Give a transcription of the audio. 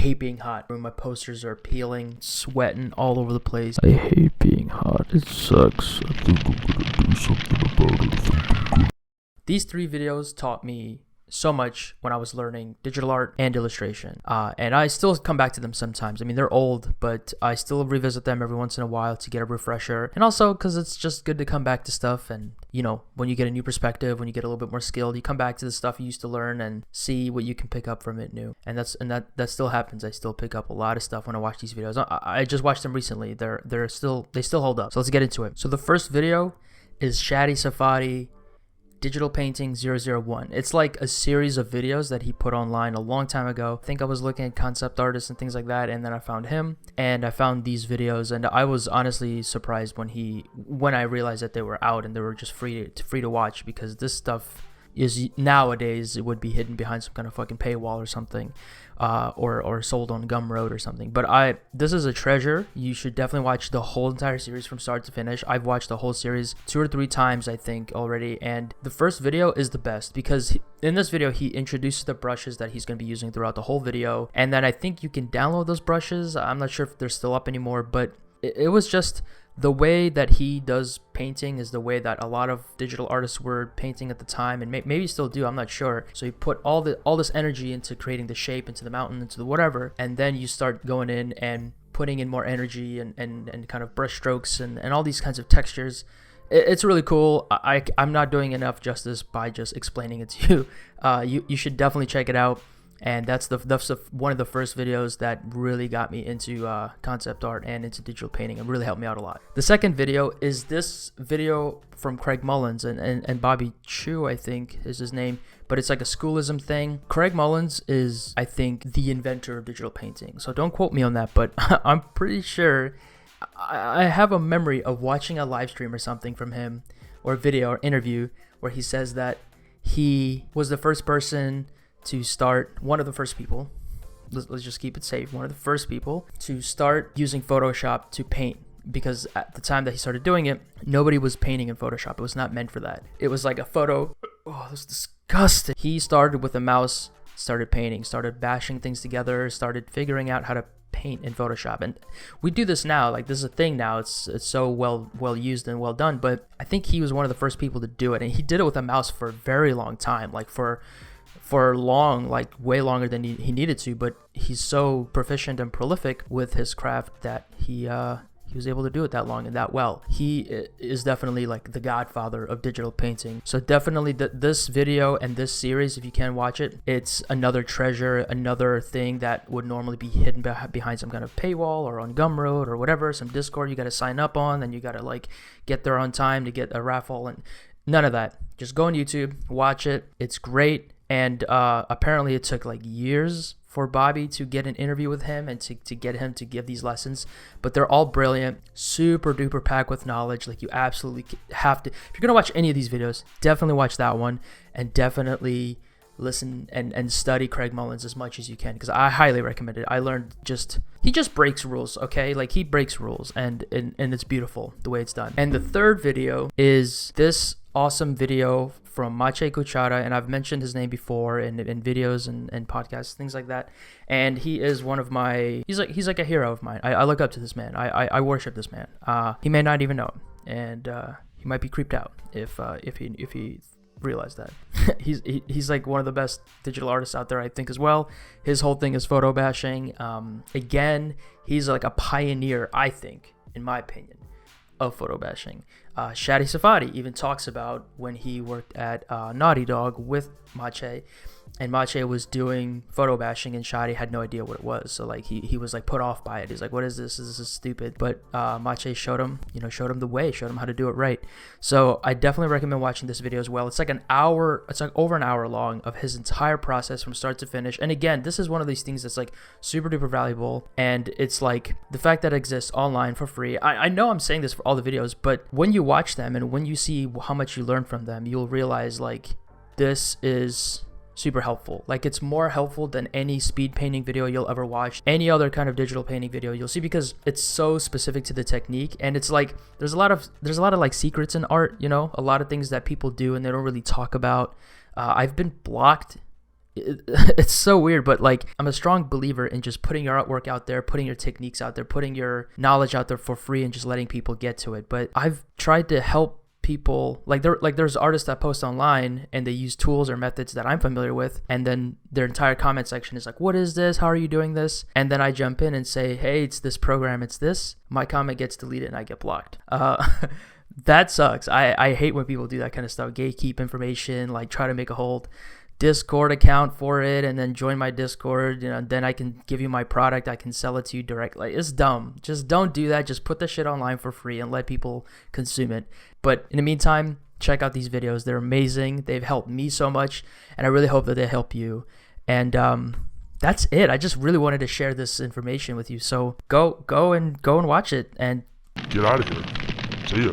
hate being hot. My posters are peeling, sweating all over the place. I hate being hot. It sucks. I think I'm gonna do something about it. These 3 videos taught me so much when I was learning digital art and illustration. And I still come back to them sometimes. I mean, they're old, but I still revisit them every once in a while to get a refresher. And also because it's just good to come back to stuff. And, you know, when you get a new perspective, when you get a little bit more skilled, you come back to the stuff you used to learn and see what you can pick up from it new. And that still happens. I still pick up a lot of stuff when I watch these videos. I just watched them recently. They still hold up. So let's get into it. So the first video is Shadi Safadi Digital Painting 001. It's like a series of videos that he put online a long time ago. I think I was looking at concept artists and things like that, and then I found him and I found these videos, and I was honestly surprised when I realized that they were out and they were just free to watch, because this stuff is nowadays it would be hidden behind some kind of fucking paywall or something, or sold on Gumroad or something. But this is a treasure. You should definitely watch the whole entire series from start to finish. I've watched the whole series 2 or 3 times, I think, already, and the first video is the best because in this video he introduces the brushes that he's going to be using throughout the whole video, and then I think you can download those brushes. I'm not sure if they're still up anymore, but it was just the way that he does painting is the way that a lot of digital artists were painting at the time, and maybe still do, I'm not sure. So you put all this energy into creating the shape, into the mountain, into the whatever, and then you start going in and putting in more energy and kind of brush strokes and all these kinds of textures. It's really cool. I'm not doing enough justice by just explaining it to you. You should definitely check it out. And that's one of the first videos that really got me into concept art and into digital painting and really helped me out a lot. The second video is this video from Craig Mullins and Bobby Chu, I think is his name, but it's like a schoolism thing. Craig Mullins is, I think, the inventor of digital painting. So don't quote me on that, but I'm pretty sure I have a memory of watching a live stream or something from him, or a video or interview, where he says that he was the first person to start, one of the first people, let's just keep it safe, one of the first people to start using Photoshop to paint, because at the time that he started doing it, nobody was painting in Photoshop. It was not meant for that. It was like a photo. Oh, that's disgusting. He started with a mouse, started painting, started bashing things together, started figuring out how to paint in Photoshop. And we do this now, like this is a thing now. It's so well used and well done, but I think he was one of the first people to do it, and he did it with a mouse for a very long time, like for long, like way longer than he needed to. But he's so proficient and prolific with his craft that he was able to do it that long and that well. He is definitely like the godfather of digital painting. So definitely this video and this series, if you can watch it, it's another treasure, another thing that would normally be hidden behind some kind of paywall or on Gumroad or whatever, some Discord you got to sign up on, then you got to like get there on time to get a raffle, and none of that. Just go on YouTube, watch it. It's great. And apparently it took like years for Bobby to get an interview with him and to get him to give these lessons. But they're all brilliant, super duper packed with knowledge. Like you absolutely have to, if you're going to watch any of these videos, definitely watch that one, and definitely listen and study Craig Mullins as much as you can, because I highly recommend it. I learned he just breaks rules, okay? Like he breaks rules, and it's beautiful the way it's done. And the third video is this awesome video from Maciej Kuchara, and I've mentioned his name before in videos and podcasts, things like that. And he is one of my, he's like a hero of mine. I look up to this man. I worship this man. He may not even know him, and he might be creeped out if he realized that. he's like one of the best digital artists out there, I think, as well. His whole thing is photo bashing. Again, he's like a pioneer, I think, in my opinion, of photo bashing. Shadi Safadi even talks about when he worked at Naughty Dog with Maciej, and Maciej was doing photo bashing, and Shadi had no idea what it was. So like he was like put off by it. He's like, what is this? This is stupid. But Maciej showed him the way, showed him how to do it right. So I definitely recommend watching this video as well. It's like over an hour long of his entire process from start to finish. And again, this is one of these things that's like super duper valuable, and it's like the fact that it exists online for free. I know I'm saying this for all the videos, but when you watch them and when you see how much you learn from them, you'll realize like this is super helpful. Like it's more helpful than any speed painting video you'll ever watch, any other kind of digital painting video you'll see, because it's so specific to the technique. And it's like there's a lot of like secrets in art, you know, a lot of things that people do and they don't really talk about. I've been blocked it's so weird, but like I'm a strong believer in just putting your artwork out there, putting your techniques out there, putting your knowledge out there for free and just letting people get to it. But I've tried to help people, there's artists that post online and they use tools or methods that I'm familiar with, and then their entire comment section is like, what is this, how are you doing this? And then I jump in and say, hey, it's this program, it's this. My comment gets deleted and I get blocked. That sucks. I hate when people do that kind of stuff, gatekeep information, like try to make a whole Discord account for it and then join my Discord, then I can give you my product, I can sell it to you directly. It's dumb. Just don't do that. Just put the shit online for free and let people consume it. But in the meantime, check out these videos. They're amazing. They've helped me so much, and I really hope that they help you. And that's it. I just really wanted to share this information with you. So go and watch it and get out of here. See ya.